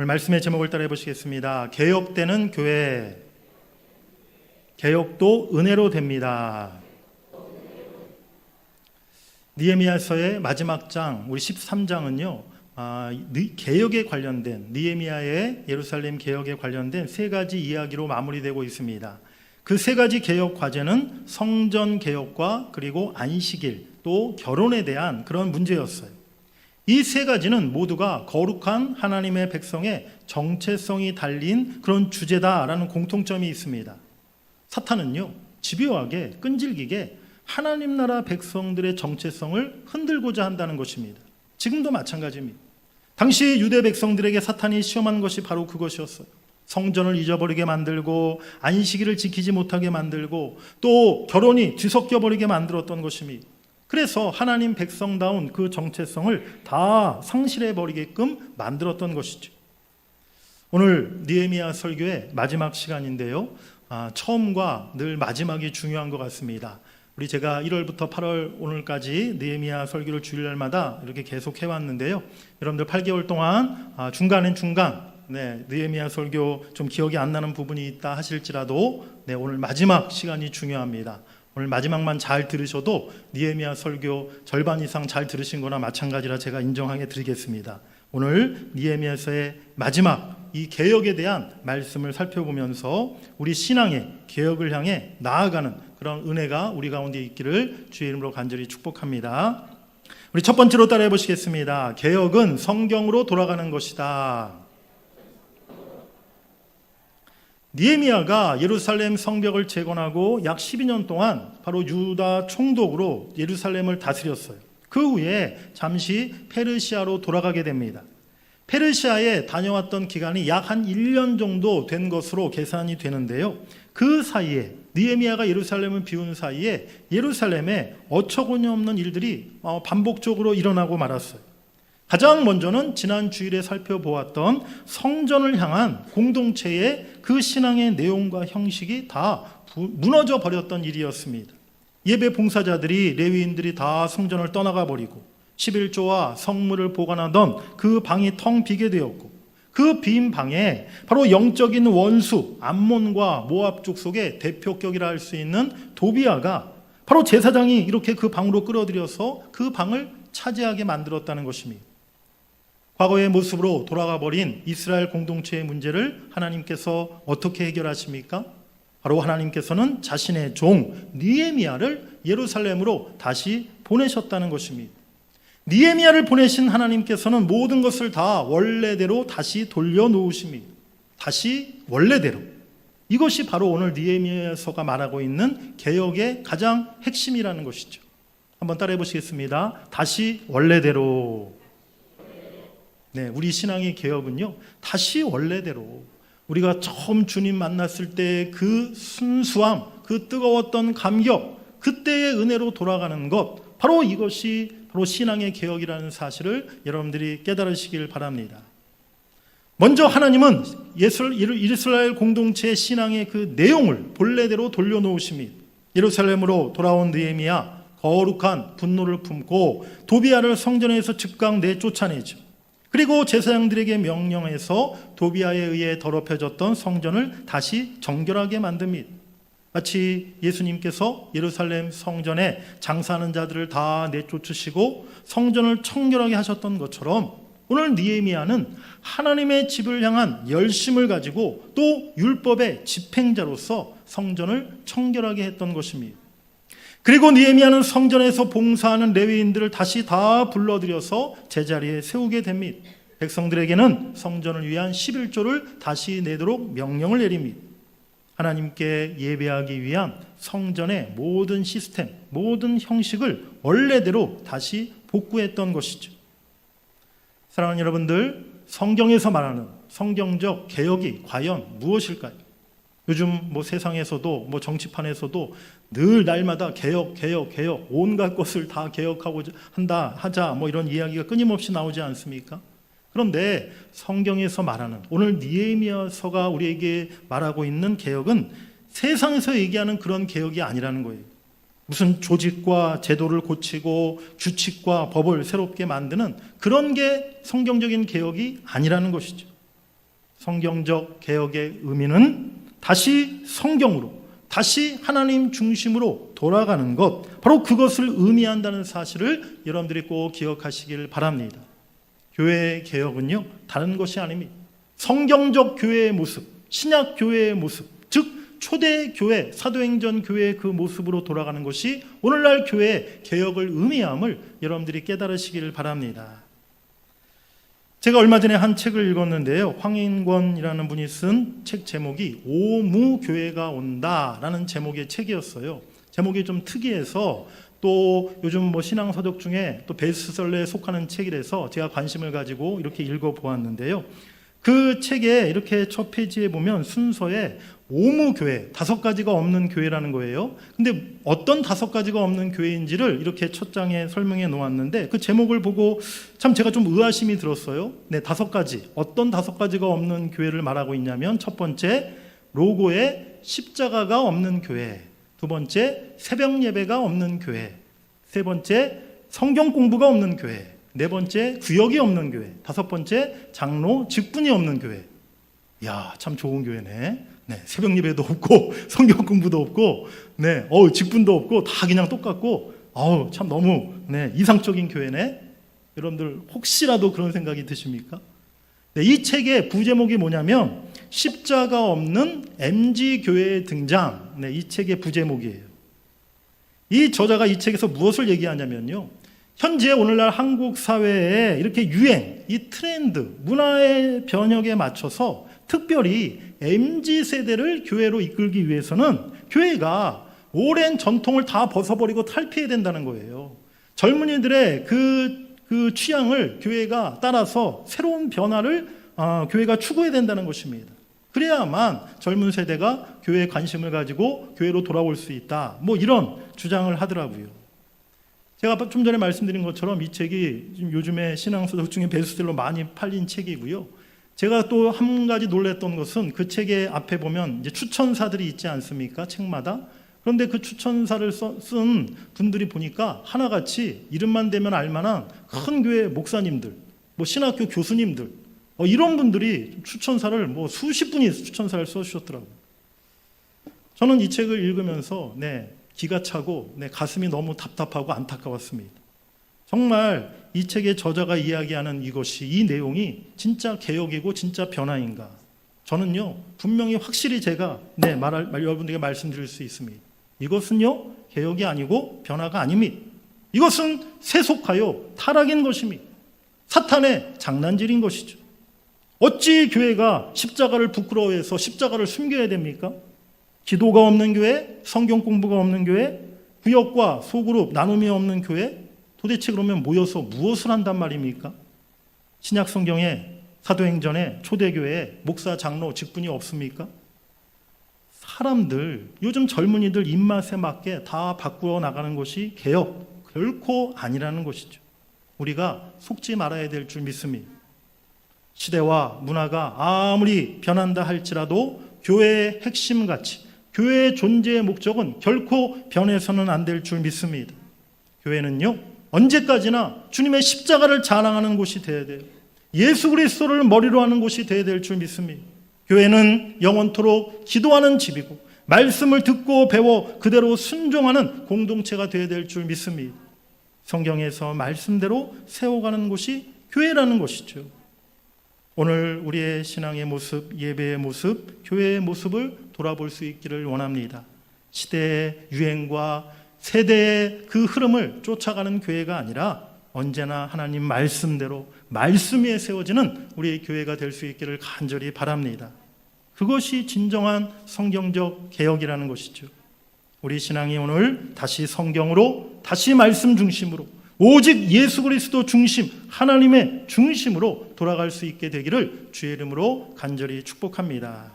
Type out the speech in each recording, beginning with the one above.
오늘 말씀의 제목을 따라해 보시겠습니다. 개혁되는 교회, 개혁도 은혜로 됩니다. 느헤미야서의 마지막 장, 우리 13장은요 개혁에 관련된, 느헤미야의 예루살렘 개혁에 관련된 세 가지 이야기로 마무리되고 있습니다. 그 세 가지 개혁 과제는 성전 개혁과 그리고 안식일, 또 결혼에 대한 그런 문제였어요. 이 세 가지는 모두가 거룩한 하나님의 백성의 정체성이 달린 그런 주제다라는 공통점이 있습니다. 사탄은요, 집요하게 끈질기게 하나님 나라 백성들의 정체성을 흔들고자 한다는 것입니다. 지금도 마찬가지입니다. 당시 유대 백성들에게 사탄이 시험한 것이 바로 그것이었어요. 성전을 잊어버리게 만들고 안식일을 지키지 못하게 만들고 또 결혼이 뒤섞여 버리게 만들었던 것입니다. 그래서 하나님 백성다운 그 정체성을 다 상실해 버리게끔 만들었던 것이죠. 오늘 느헤미야 설교의 마지막 시간인데요, 처음과 늘 마지막이 중요한 것 같습니다. 우리 제가 1월부터 8월 오늘까지 느헤미야 설교를 주일날마다 이렇게 계속 해왔는데요, 여러분들 8개월 동안 중간엔 중간 느헤미야 설교 좀 기억이 안 나는 부분이 있다 하실지라도 오늘 마지막 시간이 중요합니다. 오늘 마지막만 잘 들으셔도 느헤미야 설교 절반 이상 잘 들으신 거나 마찬가지라 제가 인정하게 드리겠습니다. 오늘 느헤미야서의 마지막 이 개혁에 대한 말씀을 살펴보면서 우리 신앙의 개혁을 향해 나아가는 그런 은혜가 우리 가운데 있기를 주의 이름으로 간절히 축복합니다. 우리 첫 번째로 따라해 보시겠습니다. 개혁은 성경으로 돌아가는 것이다. 느헤미야가 예루살렘 성벽을 재건하고 약 12년 동안 바로 유다 총독으로 예루살렘을 다스렸어요. 그 후에 잠시 페르시아로 돌아가게 됩니다. 페르시아에 다녀왔던 기간이 약 한 1년 정도 된 것으로 계산이 되는데요, 그 사이에 느헤미야가 예루살렘을 비운 사이에 예루살렘에 어처구니 없는 일들이 반복적으로 일어나고 말았어요. 가장 먼저는 지난 주일에 살펴보았던 성전을 향한 공동체의 그 신앙의 내용과 형식이 다 무너져 버렸던 일이었습니다. 예배 봉사자들이, 레위인들이 다 성전을 떠나가 버리고 11조와 성물을 보관하던 그 방이 텅 비게 되었고, 그 빈 방에 바로 영적인 원수 암몬과 모압 족속의 대표격이라 할 수 있는 도비아가 바로 제사장이 이렇게 그 방으로 끌어들여서 그 방을 차지하게 만들었다는 것입니다. 과거의 모습으로 돌아가 버린 이스라엘 공동체의 문제를 하나님께서 어떻게 해결하십니까? 바로 하나님께서는 자신의 종 느헤미야를 예루살렘으로 다시 보내셨다는 것입니다. 느헤미야를 보내신 하나님께서는 모든 것을 다 원래대로 다시 돌려놓으십니다. 다시 원래대로. 이것이 바로 오늘 느헤미야서가 말하고 있는 개혁의 가장 핵심이라는 것이죠. 한번 따라해 보시겠습니다. 다시 원래대로. 우리 신앙의 개혁은요, 다시 원래대로, 우리가 처음 주님 만났을 때 그 순수함, 그 뜨거웠던 감격, 그때의 은혜로 돌아가는 것, 바로 이것이 바로 신앙의 개혁이라는 사실을 여러분들이 깨달으시길 바랍니다. 먼저 하나님은 이스라엘 공동체의 신앙의 그 내용을 본래대로 돌려놓으십니다. 예루살렘으로 돌아온 느헤미야, 거룩한 분노를 품고 도비아를 성전에서 즉각 내쫓아내죠. 그리고 제사장들에게 명령해서 도비아에 의해 더럽혀졌던 성전을 다시 정결하게 만듭니다. 마치 예수님께서 예루살렘 성전에 장사하는 자들을 다 내쫓으시고 성전을 청결하게 하셨던 것처럼 오늘 느헤미야는 하나님의 집을 향한 열심을 가지고 또 율법의 집행자로서 성전을 청결하게 했던 것입니다. 그리고 느헤미야는 성전에서 봉사하는 레위인들을 다시 다 불러들여서 제자리에 세우게 됩니다. 백성들에게는 성전을 위한 11조를 다시 내도록 명령을 내립니다. 하나님께 예배하기 위한 성전의 모든 시스템, 모든 형식을 원래대로 다시 복구했던 것이죠. 사랑하는 여러분들, 성경에서 말하는 성경적 개혁이 과연 무엇일까요? 요즘 세상에서도 정치판에서도 늘 날마다 개혁, 온갖 것을 다 개혁하고 하자 이런 이야기가 끊임없이 나오지 않습니까? 그런데 성경에서 말하는, 오늘 느헤미야서가 우리에게 말하고 있는 개혁은 세상에서 얘기하는 그런 개혁이 아니라는 거예요. 무슨 조직과 제도를 고치고 규칙과 법을 새롭게 만드는 그런 게 성경적인 개혁이 아니라는 것이죠. 성경적 개혁의 의미는 다시 성경으로, 다시 하나님 중심으로 돌아가는 것, 바로 그것을 의미한다는 사실을 여러분들이 꼭 기억하시길 바랍니다. 교회의 개혁은요, 다른 것이 아닙니다. 성경적 교회의 모습, 신약 교회의 모습, 즉 초대 교회, 사도행전 교회의 그 모습으로 돌아가는 것이 오늘날 교회의 개혁을 의미함을 여러분들이 깨달으시기를 바랍니다. 제가 얼마 전에 한 책을 읽었는데요, 황인권이라는 분이 쓴 책 제목이 오무교회가 온다라는 제목의 책이었어요. 제목이 좀 특이해서 또 요즘 뭐 신앙서적 중에 또 베스트셀러에 속하는 책이라서 제가 관심을 가지고 이렇게 읽어보았는데요. 그 책에 이렇게 첫 페이지에 보면 순서에 오무교회, 5가지가 없는 교회라는 거예요. 근데 어떤 5가지가 없는 교회인지를 이렇게 첫 장에 설명해 놓았는데 그 제목을 보고 참 제가 좀 의아심이 들었어요. 네, 5가지. 어떤 5가지가 없는 교회를 말하고 있냐면 첫 번째, 로고에 십자가가 없는 교회. 두 번째, 새벽 예배가 없는 교회. 세 번째, 성경 공부가 없는 교회. 네 번째, 구역이 없는 교회. 5번째, 장로 직분이 없는 교회. 이야, 참 좋은 교회네. 네, 새벽 예배도 없고 성경 공부도 없고, 네, 직분도 없고 다 그냥 똑같고, 참 너무 이상적인 교회네. 여러분들 혹시라도 그런 생각이 드십니까? 네, 이 책의 부제목이 뭐냐면 십자가 없는 MG 교회의 등장. 네, 이 책의 부제목이에요. 이 저자가 이 책에서 무엇을 얘기하냐면요, 현재 오늘날 한국 사회에 이렇게 유행, 이 트렌드, 문화의 변혁에 맞춰서 특별히 MZ세대를 교회로 이끌기 위해서는 교회가 오랜 전통을 다 벗어버리고 탈피해야 된다는 거예요. 젊은이들의 그 취향을 교회가 따라서 새로운 변화를 교회가 추구해야 된다는 것입니다. 그래야만 젊은 세대가 교회에 관심을 가지고 교회로 돌아올 수 있다. 뭐 이런 주장을 하더라고요. 제가 좀 전에 말씀드린 것처럼 이 책이 지금 요즘에 신앙서적 중에 베스트셀러 많이 팔린 책이고요. 제가 또 한 가지 놀랐던 것은 그 책의 앞에 보면 이제 추천사들이 있지 않습니까? 책마다. 그런데 그 추천사를 쓴 분들이 보니까 하나같이 이름만 대면 알만한 큰 교회 목사님들, 뭐 신학교 교수님들, 이런 분들이 추천사를 뭐 수십 분이 추천사를 써주셨더라고요. 저는 이 책을 읽으면서 기가 차고 가슴이 너무 답답하고 안타까웠습니다. 정말 이 책의 저자가 이야기하는 이것이, 이 내용이 진짜 개혁이고 진짜 변화인가? 저는요, 분명히 확실히 제가 여러분들에게 말씀드릴 수 있습니다. 이것은요, 개혁이 아니고 변화가 아닙니다. 이것은 세속하여 타락인 것입니다. 사탄의 장난질인 것이죠. 어찌 교회가 십자가를 부끄러워해서 십자가를 숨겨야 됩니까? 기도가 없는 교회, 성경 공부가 없는 교회, 구역과 소그룹 나눔이 없는 교회, 도대체 그러면 모여서 무엇을 한단 말입니까? 신약 성경에 사도행전에 초대교회에 목사, 장로, 직분이 없습니까? 사람들, 요즘 젊은이들 입맛에 맞게 다 바꾸어 나가는 것이 개혁, 결코 아니라는 것이죠. 우리가 속지 말아야 될 줄 믿습니다. 시대와 문화가 아무리 변한다 할지라도 교회의 핵심 가치, 교회의 존재의 목적은 결코 변해서는 안 될 줄 믿습니다. 교회는요, 언제까지나 주님의 십자가를 자랑하는 곳이 되어야 돼요. 예수 그리스도를 머리로 하는 곳이 되어야 될 줄 믿습니다. 교회는 영원토록 기도하는 집이고 말씀을 듣고 배워 그대로 순종하는 공동체가 되어야 될 줄 믿습니다. 성경에서 말씀대로 세워가는 곳이 교회라는 것이죠. 오늘 우리의 신앙의 모습, 예배의 모습, 교회의 모습을 돌아볼 수 있기를 원합니다. 시대의 유행과 세대의 그 흐름을 쫓아가는 교회가 아니라 언제나 하나님 말씀대로 말씀 위에 세워지는 우리의 교회가 될 수 있기를 간절히 바랍니다. 그것이 진정한 성경적 개혁이라는 것이죠. 우리 신앙이 오늘 다시 성경으로, 다시 말씀 중심으로, 오직 예수 그리스도 중심, 하나님의 중심으로 돌아갈 수 있게 되기를 주의 이름으로 간절히 축복합니다.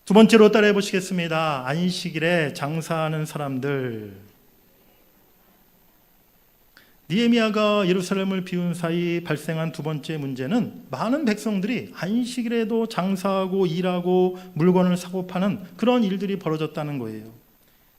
두 번째로 따라해 보시겠습니다. 안식일에 장사하는 사람들. 느헤미야가 예루살렘을 비운 사이 발생한 두 번째 문제는 많은 백성들이 안식일에도 장사하고 일하고 물건을 사고 파는 그런 일들이 벌어졌다는 거예요.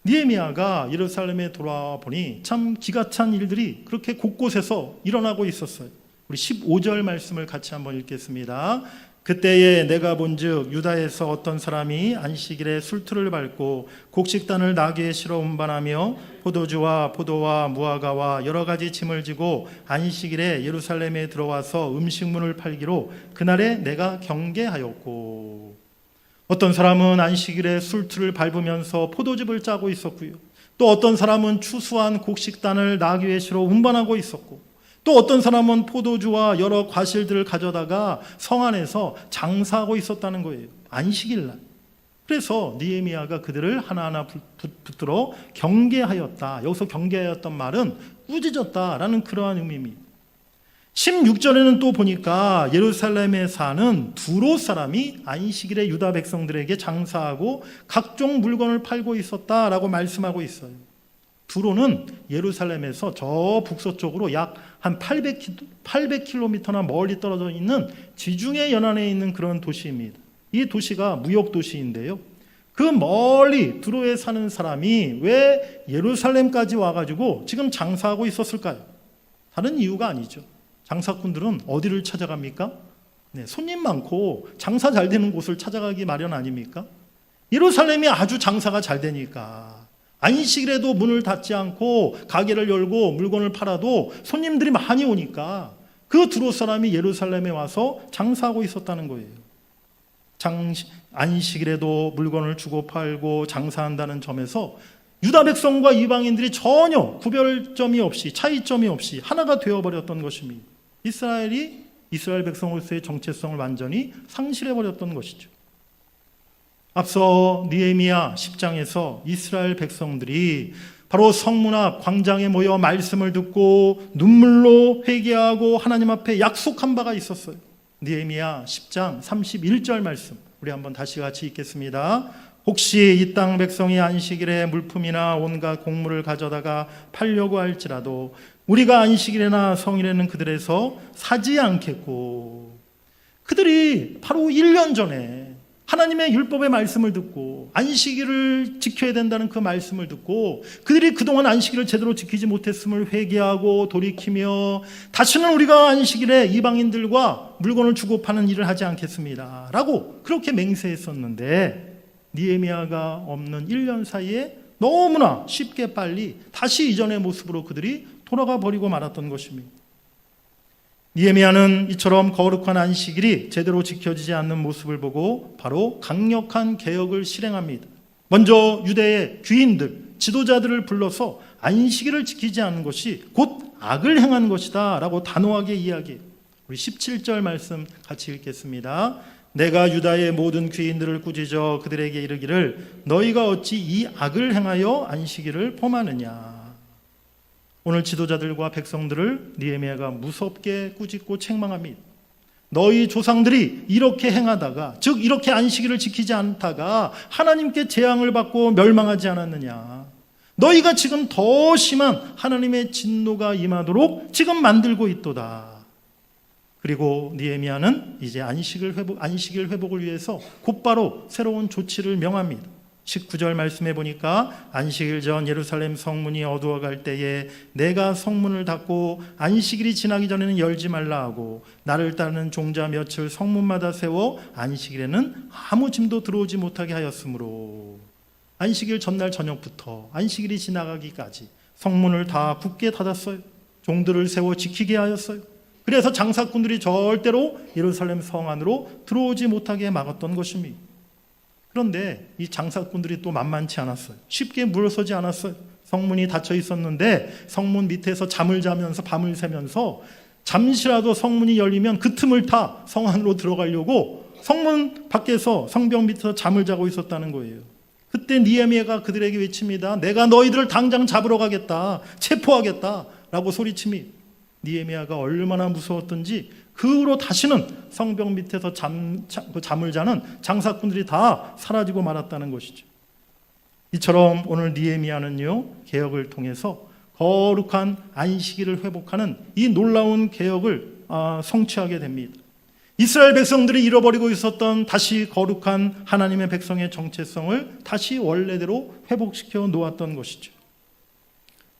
느헤미야가 예루살렘에 돌아와 보니 참 기가 찬 일들이 그렇게 곳곳에서 일어나고 있었어요. 우리 15절 말씀을 같이 한번 읽겠습니다. 그때에 내가 본즉 유다에서 어떤 사람이 안식일에 술틀을 밟고 곡식단을 나귀에 실어 운반하며 포도주와 포도와 무화과와 여러 가지 짐을 지고 안식일에 예루살렘에 들어와서 음식물을 팔기로 그날에 내가 경계하였고, 어떤 사람은 안식일에 술틀을 밟으면서 포도즙을 짜고 있었고요, 또 어떤 사람은 추수한 곡식단을 나귀에 실어 운반하고 있었고, 또 어떤 사람은 포도주와 여러 과실들을 가져다가 성 안에서 장사하고 있었다는 거예요. 안식일날. 그래서 느헤미야가 그들을 하나하나 붙들어 경계하였다. 여기서 경계하였던 말은 꾸짖었다라는 그러한 의미입니다. 16절에는 또 보니까 예루살렘에 사는 두로 사람이 안식일에 유다 백성들에게 장사하고 각종 물건을 팔고 있었다라고 말씀하고 있어요. 두로는 예루살렘에서 저 북서쪽으로 약 한 800km나 멀리 떨어져 있는 지중해 연안에 있는 그런 도시입니다. 이 도시가 무역 도시인데요, 그 멀리 두로에 사는 사람이 왜 예루살렘까지 와가지고 지금 장사하고 있었을까요? 다른 이유가 아니죠. 장사꾼들은 어디를 찾아갑니까? 손님 많고 장사 잘 되는 곳을 찾아가기 마련 아닙니까? 예루살렘이 아주 장사가 잘 되니까 안식일에도 문을 닫지 않고 가게를 열고 물건을 팔아도 손님들이 많이 오니까 그 두로 사람이 예루살렘에 와서 장사하고 있었다는 거예요. 안식일에도 물건을 주고 팔고 장사한다는 점에서 유다 백성과 이방인들이 전혀 구별점이 없이, 차이점이 없이 하나가 되어버렸던 것입니다. 이스라엘 백성으로서의 정체성을 완전히 상실해버렸던 것이죠. 앞서 느헤미야 10장에서 이스라엘 백성들이 바로 성문 앞 광장에 모여 말씀을 듣고 눈물로 회개하고 하나님 앞에 약속한 바가 있었어요. 느헤미야 10장 31절 말씀, 우리 한번 다시 같이 읽겠습니다. 혹시 이 땅 백성이 안식일에 물품이나 온갖 곡물을 가져다가 팔려고 할지라도 우리가 안식일이나 성일에는 그들에서 사지 않겠고, 그들이 바로 1년 전에 하나님의 율법의 말씀을 듣고 안식일을 지켜야 된다는 그 말씀을 듣고 그들이 그동안 안식일을 제대로 지키지 못했음을 회개하고 돌이키며 다시는 우리가 안식일에 이방인들과 물건을 주고 파는 일을 하지 않겠습니다 라고 그렇게 맹세했었는데, 느헤미야가 없는 1년 사이에 너무나 쉽게 빨리 다시 이전의 모습으로 그들이 돌아가 버리고 말았던 것입니다. 느헤미야는 이처럼 거룩한 안식일이 제대로 지켜지지 않는 모습을 보고 바로 강력한 개혁을 실행합니다. 먼저 유대의 귀인들, 지도자들을 불러서 안식일을 지키지 않는 것이 곧 악을 행하는 것이다 라고 단호하게 이야기해요. 우리 17절 말씀 같이 읽겠습니다. 내가 유다의 모든 귀인들을 꾸짖어 그들에게 이르기를 너희가 어찌 이 악을 행하여 안식일을 범하느냐. 오늘 지도자들과 백성들을 느헤미야가 무섭게 꾸짖고 책망합니다. 너희 조상들이 이렇게 행하다가, 즉 이렇게 안식일을 지키지 않다가 하나님께 재앙을 받고 멸망하지 않았느냐. 너희가 지금 더 심한 하나님의 진노가 임하도록 지금 만들고 있도다. 그리고 느헤미야는 이제 안식일 회복을 위해서 곧바로 새로운 조치를 명합니다. 19절 말씀해 보니까 안식일 전 예루살렘 성문이 어두워갈 때에 내가 성문을 닫고 안식일이 지나기 전에는 열지 말라 하고 나를 따르는 종자 몇을 성문마다 세워 안식일에는 아무 짐도 들어오지 못하게 하였으므로, 안식일 전날 저녁부터 안식일이 지나가기까지 성문을 다 굳게 닫았어요. 종들을 세워 지키게 하였어요. 그래서 장사꾼들이 절대로 예루살렘 성 안으로 들어오지 못하게 막았던 것입니다. 그런데 이 장사꾼들이 또 만만치 않았어요. 쉽게 물러서지 않았어요. 성문이 닫혀 있었는데 성문 밑에서 잠을 자면서 밤을 새면서 잠시라도 성문이 열리면 그 틈을 타 성 안으로 들어가려고 성문 밖에서 성벽 밑에서 잠을 자고 있었다는 거예요. 그때 느헤미야가 그들에게 외칩니다. 내가 너희들을 당장 잡으러 가겠다, 체포하겠다 라고 소리칩니다. 느헤미야가 얼마나 무서웠던지 그 후로 다시는 성벽 밑에서 잠을 자는 장사꾼들이 다 사라지고 말았다는 것이죠. 이처럼 오늘 느헤미야는요, 개혁을 통해서 거룩한 안식일을 회복하는 이 놀라운 개혁을 성취하게 됩니다. 이스라엘 백성들이 잃어버리고 있었던 다시 거룩한 하나님의 백성의 정체성을 다시 원래대로 회복시켜 놓았던 것이죠.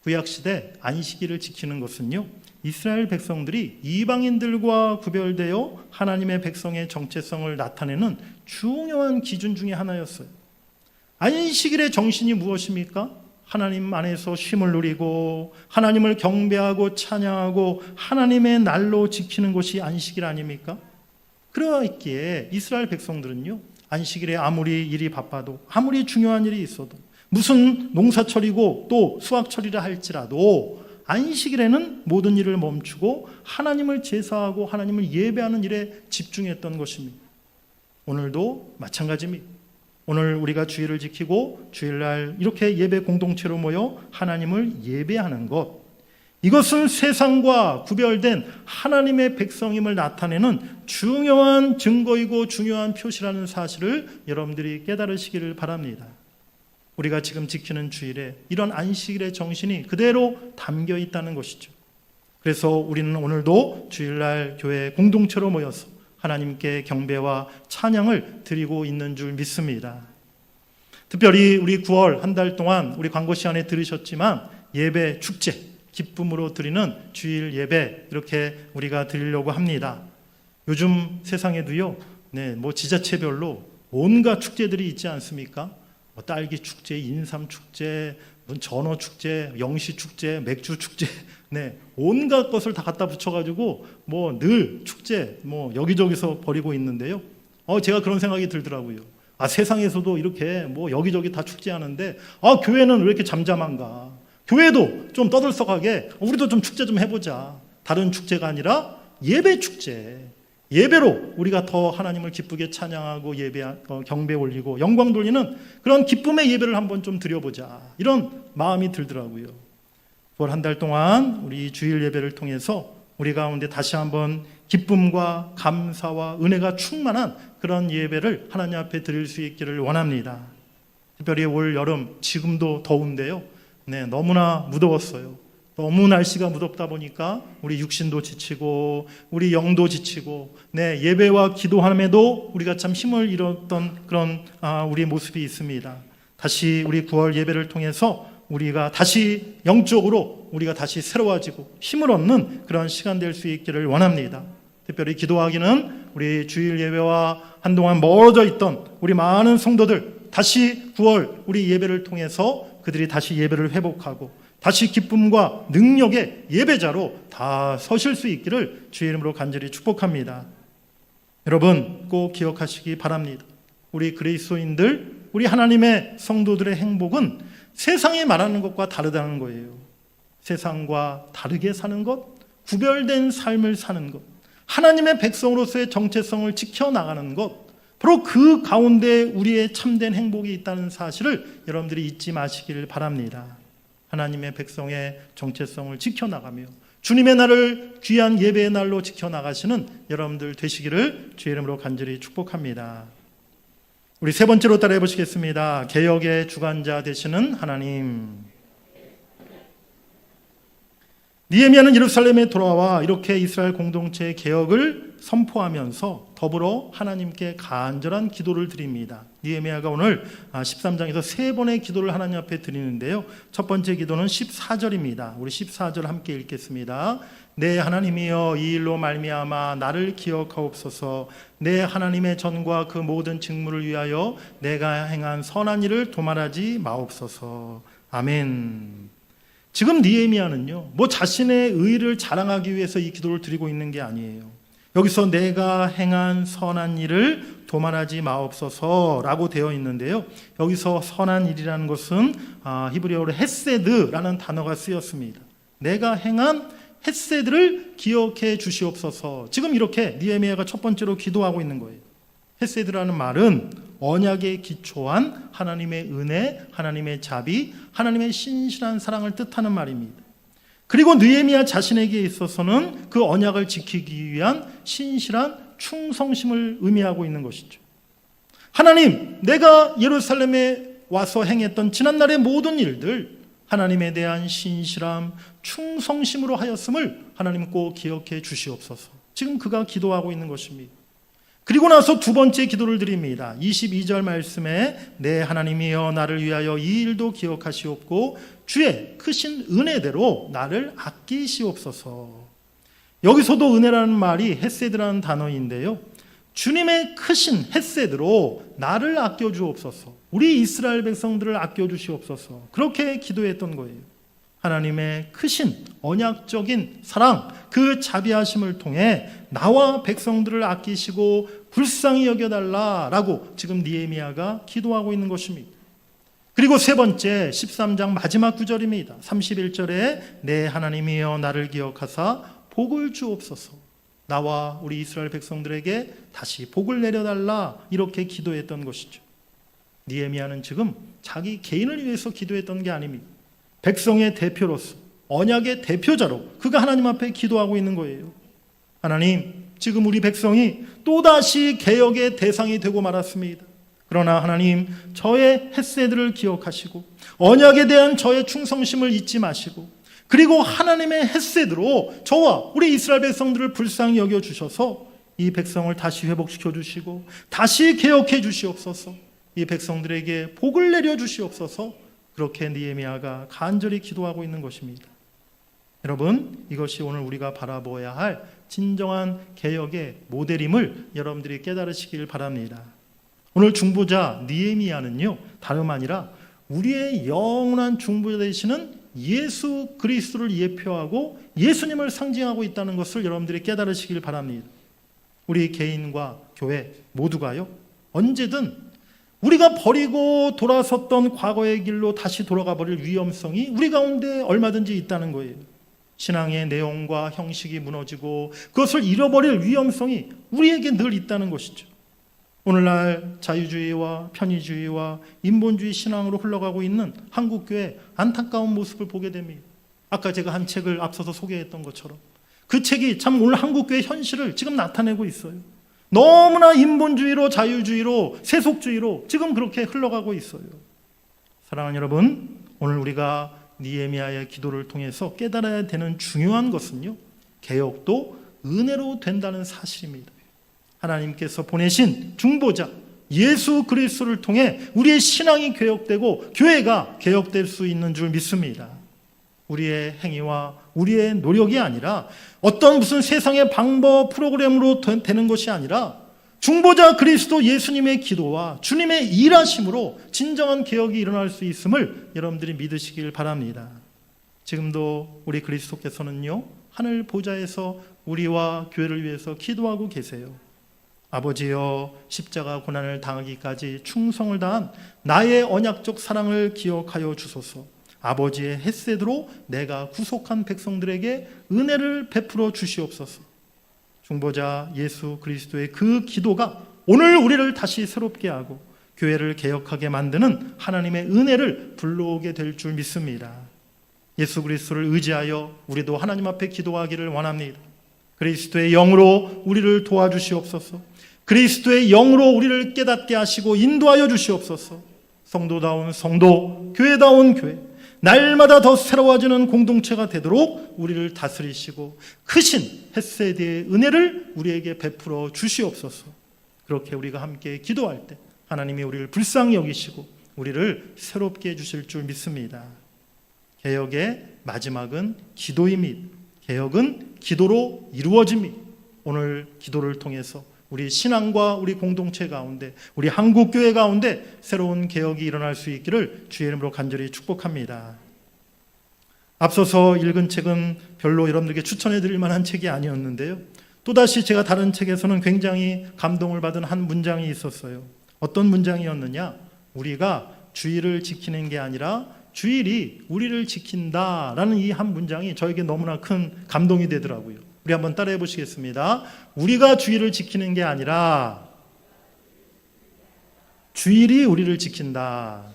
구약시대 안식일을 지키는 것은요, 이스라엘 백성들이 이방인들과 구별되어 하나님의 백성의 정체성을 나타내는 중요한 기준 중에 하나였어요. 안식일의 정신이 무엇입니까? 하나님 안에서 쉼을 누리고 하나님을 경배하고 찬양하고 하나님의 날로 지키는 것이 안식일 아닙니까? 그러했기에 이스라엘 백성들은요, 안식일에 아무리 일이 바빠도 아무리 중요한 일이 있어도 무슨 농사철이고 또 수확철이라 할지라도 안식일에는 모든 일을 멈추고 하나님을 제사하고 하나님을 예배하는 일에 집중했던 것입니다. 오늘도 마찬가지입니다. 오늘 우리가 주일을 지키고 주일날 이렇게 예배 공동체로 모여 하나님을 예배하는 것, 이것은 세상과 구별된 하나님의 백성임을 나타내는 중요한 증거이고 중요한 표시라는 사실을 여러분들이 깨달으시기를 바랍니다. 우리가 지금 지키는 주일에 이런 안식일의 정신이 그대로 담겨 있다는 것이죠. 그래서 우리는 오늘도 주일날 교회 공동체로 모여서 하나님께 경배와 찬양을 드리고 있는 줄 믿습니다. 특별히 우리 9월 한 달 동안 우리 광고 시간에 들으셨지만 예배 축제, 기쁨으로 드리는 주일 예배 이렇게 우리가 드리려고 합니다. 요즘 세상에도요, 뭐 지자체별로 온갖 축제들이 있지 않습니까? 딸기 축제, 인삼 축제, 전어 축제, 영시 축제, 맥주 축제, 온갖 것을 다 갖다 붙여가지고 뭐 늘 축제, 뭐 여기저기서 벌이고 있는데요. 제가 그런 생각이 들더라고요. 세상에서도 이렇게 뭐 여기저기 다 축제하는데 교회는 왜 이렇게 잠잠한가? 교회도 좀 떠들썩하게 우리도 좀 축제 좀 해보자. 다른 축제가 아니라 예배 축제. 예배로 우리가 더 하나님을 기쁘게 찬양하고 경배 올리고 영광 돌리는 그런 기쁨의 예배를 한번 좀 드려보자. 이런 마음이 들더라고요. 9월 한 달 동안 우리 주일 예배를 통해서 우리 가운데 다시 한번 기쁨과 감사와 은혜가 충만한 그런 예배를 하나님 앞에 드릴 수 있기를 원합니다. 특별히 올 여름 지금도 더운데요. 너무나 무더웠어요. 너무 날씨가 무덥다 보니까 우리 육신도 지치고 우리 영도 지치고 예배와 기도함에도 우리가 참 힘을 잃었던 그런 우리의 모습이 있습니다. 다시 우리 9월 예배를 통해서 우리가 다시 영적으로 우리가 다시 새로워지고 힘을 얻는 그런 시간 될 수 있기를 원합니다. 특별히 기도하기는 우리 주일 예배와 한동안 멀어져 있던 우리 많은 성도들 다시 9월 우리 예배를 통해서 그들이 다시 예배를 회복하고 다시 기쁨과 능력의 예배자로 다 서실 수 있기를 주의 이름으로 간절히 축복합니다. 여러분 꼭 기억하시기 바랍니다. 우리 그리스도인들, 우리 하나님의 성도들의 행복은 세상이 말하는 것과 다르다는 거예요. 세상과 다르게 사는 것, 구별된 삶을 사는 것, 하나님의 백성으로서의 정체성을 지켜나가는 것, 바로 그 가운데 우리의 참된 행복이 있다는 사실을 여러분들이 잊지 마시기를 바랍니다. 하나님의 백성의 정체성을 지켜나가며 주님의 날을 귀한 예배의 날로 지켜나가시는 여러분들 되시기를 주의 이름으로 간절히 축복합니다. 우리 세 번째로 따라해 보시겠습니다. 개혁의 주관자 되시는 하나님. 느헤미야는 예루살렘에 돌아와 이렇게 이스라엘 공동체의 개혁을 선포하면서 더불어 하나님께 간절한 기도를 드립니다. 느헤미야가 오늘 13장에서 세 번의 기도를 하나님 앞에 드리는데요. 첫 번째 기도는 14절입니다. 우리 14절 함께 읽겠습니다. 내 하나님이여 이 일로 말미암아 나를 기억하옵소서. 내 하나님의 전과 그 모든 직무를 위하여 내가 행한 선한 일을 도말하지 마옵소서. 아멘. 지금 느헤미야는요, 뭐 자신의 의를 자랑하기 위해서 이 기도를 드리고 있는 게 아니에요. 여기서 내가 행한 선한 일을 도말하지 마옵소서라고 되어 있는데요. 여기서 선한 일이라는 것은 히브리어로 헤세드라는 단어가 쓰였습니다. 내가 행한 헤세드를 기억해 주시옵소서. 지금 이렇게 느헤미야가 첫 번째로 기도하고 있는 거예요. 헤세드라는 말은 언약에 기초한 하나님의 은혜, 하나님의 자비, 하나님의 신실한 사랑을 뜻하는 말입니다. 그리고 느헤미야 자신에게 있어서는 그 언약을 지키기 위한 신실한 충성심을 의미하고 있는 것이죠. 하나님, 내가 예루살렘에 와서 행했던 지난날의 모든 일들, 하나님에 대한 신실함, 충성심으로 하였음을 하나님 꼭 기억해 주시옵소서. 지금 그가 기도하고 있는 것입니다. 그리고 나서 두 번째 기도를 드립니다. 22절 말씀에 내 하나님이여 나를 위하여 이 일도 기억하시옵고 주의 크신 은혜대로 나를 아끼시옵소서. 여기서도 은혜라는 말이 헤세드라는 단어인데요. 주님의 크신 헤세드로 나를 아껴주옵소서, 우리 이스라엘 백성들을 아껴주시옵소서, 그렇게 기도했던 거예요. 하나님의 크신 언약적인 사랑, 그 자비하심을 통해 나와 백성들을 아끼시고 불쌍히 여겨달라라고 지금 느헤미야가 기도하고 있는 것입니다. 그리고 세 번째 13장 마지막 구절입니다. 31절에 내 하나님이여 나를 기억하사 복을 주옵소서, 나와 우리 이스라엘 백성들에게 다시 복을 내려달라, 이렇게 기도했던 것이죠. 느헤미야는 지금 자기 개인을 위해서 기도했던 게 아닙니다. 백성의 대표로서, 언약의 대표자로 그가 하나님 앞에 기도하고 있는 거예요. 하나님, 지금 우리 백성이 또다시 개혁의 대상이 되고 말았습니다. 그러나 하나님, 저의 헤세드를 기억하시고 언약에 대한 저의 충성심을 잊지 마시고, 그리고 하나님의 헤세드로 저와 우리 이스라엘 백성들을 불쌍히 여겨주셔서 이 백성을 다시 회복시켜 주시고 다시 개혁해 주시옵소서, 이 백성들에게 복을 내려 주시옵소서, 그렇게 느헤미야가 간절히 기도하고 있는 것입니다. 여러분, 이것이 오늘 우리가 바라보아야 할 진정한 개혁의 모델임을 여러분들이 깨달으시길 바랍니다. 오늘 중보자 느헤미야는요, 다름 아니라 우리의 영원한 중보자 되시는 예수 그리스도를 예표하고 예수님을 상징하고 있다는 것을 여러분들이 깨달으시길 바랍니다. 우리 개인과 교회 모두가요, 언제든 우리가 버리고 돌아섰던 과거의 길로 다시 돌아가 버릴 위험성이 우리 가운데 얼마든지 있다는 거예요. 신앙의 내용과 형식이 무너지고 그것을 잃어버릴 위험성이 우리에게 늘 있다는 것이죠. 오늘날 자유주의와 편의주의와 인본주의 신앙으로 흘러가고 있는 한국교회 안타까운 모습을 보게 됩니다. 아까 제가 한 책을 앞서서 소개했던 것처럼 그 책이 참 오늘 한국교회 현실을 지금 나타내고 있어요. 너무나 인본주의로, 자유주의로, 세속주의로 지금 그렇게 흘러가고 있어요. 사랑하는 여러분, 오늘 우리가 느헤미야의 기도를 통해서 깨달아야 되는 중요한 것은요, 개혁도 은혜로 된다는 사실입니다. 하나님께서 보내신 중보자 예수 그리스도를 통해 우리의 신앙이 개혁되고 교회가 개혁될 수 있는 줄 믿습니다. 우리의 행위와 우리의 노력이 아니라 어떤 무슨 세상의 방법 프로그램으로 되는 것이 아니라 중보자 그리스도 예수님의 기도와 주님의 일하심으로 진정한 개혁이 일어날 수 있음을 여러분들이 믿으시길 바랍니다. 지금도 우리 그리스도께서는요, 하늘 보좌에서 우리와 교회를 위해서 기도하고 계세요. 아버지여, 십자가 고난을 당하기까지 충성을 다한 나의 언약적 사랑을 기억하여 주소서. 아버지의 헤세드로 내가 구속한 백성들에게 은혜를 베풀어 주시옵소서. 중보자 예수 그리스도의 그 기도가 오늘 우리를 다시 새롭게 하고 교회를 개혁하게 만드는 하나님의 은혜를 불러오게 될 줄 믿습니다. 예수 그리스도를 의지하여 우리도 하나님 앞에 기도하기를 원합니다. 그리스도의 영으로 우리를 도와주시옵소서. 그리스도의 영으로 우리를 깨닫게 하시고 인도하여 주시옵소서. 성도다운 성도, 교회다운 교회, 날마다 더 새로워지는 공동체가 되도록 우리를 다스리시고 크신 헤세드의 은혜를 우리에게 베풀어 주시옵소서. 그렇게 우리가 함께 기도할 때 하나님이 우리를 불쌍히 여기시고 우리를 새롭게 해주실 줄 믿습니다. 개혁의 마지막은 기도입니다. 개혁은 기도로 이루어집니다. 오늘 기도를 통해서 우리 신앙과 우리 공동체 가운데, 우리 한국교회 가운데 새로운 개혁이 일어날 수 있기를 주의 이름으로 간절히 축복합니다. 앞서서 읽은 책은 별로 여러분들에게 추천해 드릴 만한 책이 아니었는데요, 또다시 제가 다른 책에서는 굉장히 감동을 받은 한 문장이 있었어요. 어떤 문장이었느냐? 우리가 주일을 지키는 게 아니라 주일이 우리를 지킨다라는 이 한 문장이 저에게 너무나 큰 감동이 되더라고요. 우리 한번 따라해 보시겠습니다. 우리가 주일을 지키는 게 아니라 주일이 우리를 지킨다.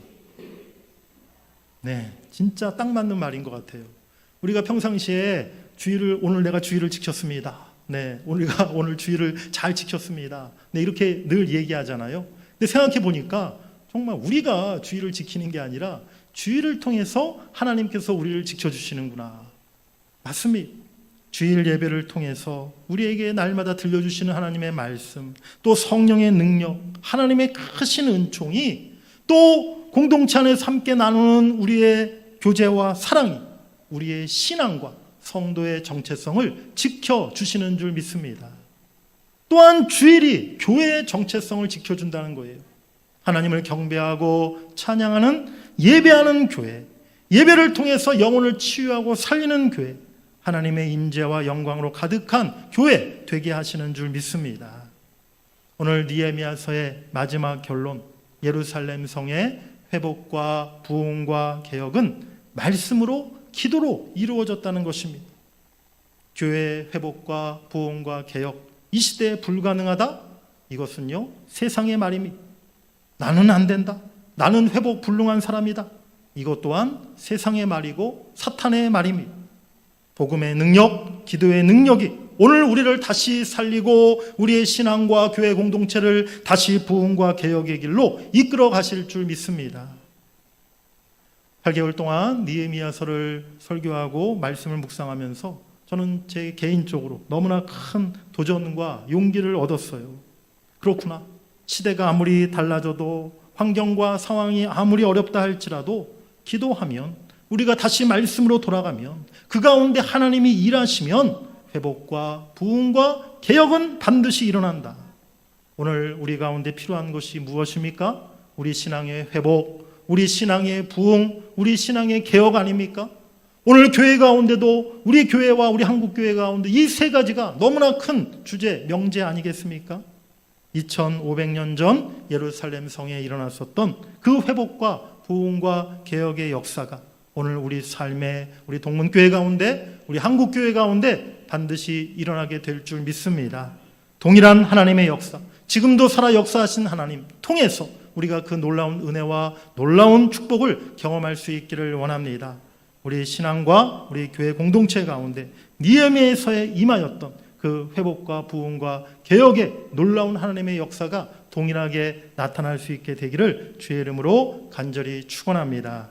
네, 진짜 딱 맞는 말인 것 같아요. 우리가 평상시에 오늘 내가 주일을 지켰습니다. 네, 우리가 오늘 주일을 잘 지켰습니다. 네, 이렇게 늘 얘기하잖아요. 근데 생각해 보니까 정말 우리가 주일을 지키는 게 아니라 주일을 통해서 하나님께서 우리를 지켜주시는구나. 맞습니다. 주일 예배를 통해서 우리에게 날마다 들려주시는 하나님의 말씀, 또 성령의 능력, 하나님의 크신 은총이, 또 공동체 안에서 함께 나누는 우리의 교제와 사랑이 우리의 신앙과 성도의 정체성을 지켜주시는 줄 믿습니다. 또한 주일이 교회의 정체성을 지켜준다는 거예요. 하나님을 경배하고 찬양하는 예배하는 교회, 예배를 통해서 영혼을 치유하고 살리는 교회, 하나님의 임재와 영광으로 가득한 교회 되게 하시는 줄 믿습니다. 오늘 느헤미야서의 마지막 결론, 예루살렘 성의 회복과 부흥과 개혁은 말씀으로, 기도로 이루어졌다는 것입니다. 교회의 회복과 부흥과 개혁, 이 시대에 불가능하다? 이것은요, 세상의 말입니다. 나는 안 된다. 나는 회복 불능한 사람이다. 이것 또한 세상의 말이고 사탄의 말입니다. 복음의 능력, 기도의 능력이 오늘 우리를 다시 살리고 우리의 신앙과 교회 공동체를 다시 부흥과 개혁의 길로 이끌어 가실 줄 믿습니다. 8개월 동안 느헤미야서를 설교하고 말씀을 묵상하면서 저는 제 개인적으로 너무나 큰 도전과 용기를 얻었어요. 그렇구나. 시대가 아무리 달라져도 환경과 상황이 아무리 어렵다 할지라도 기도하면, 우리가 다시 말씀으로 돌아가면, 그 가운데 하나님이 일하시면 회복과 부흥과 개혁은 반드시 일어난다. 오늘 우리 가운데 필요한 것이 무엇입니까? 우리 신앙의 회복, 우리 신앙의 부흥, 우리 신앙의 개혁 아닙니까? 오늘 교회 가운데도 우리 교회와 우리 한국교회 가운데 이 세 가지가 너무나 큰 주제, 명제 아니겠습니까? 2500년 전 예루살렘 성에 일어났었던 그 회복과 부흥과 개혁의 역사가 오늘 우리 삶에, 우리 동문교회 가운데, 우리 한국교회 가운데 반드시 일어나게 될 줄 믿습니다. 동일한 하나님의 역사, 지금도 살아 역사하신 하나님 통해서 우리가 그 놀라운 은혜와 놀라운 축복을 경험할 수 있기를 원합니다. 우리 신앙과 우리 교회 공동체 가운데 느헤미야서에 임하였던 그 회복과 부흥과 개혁의 놀라운 하나님의 역사가 동일하게 나타날 수 있게 되기를 주의 이름으로 간절히 축원합니다.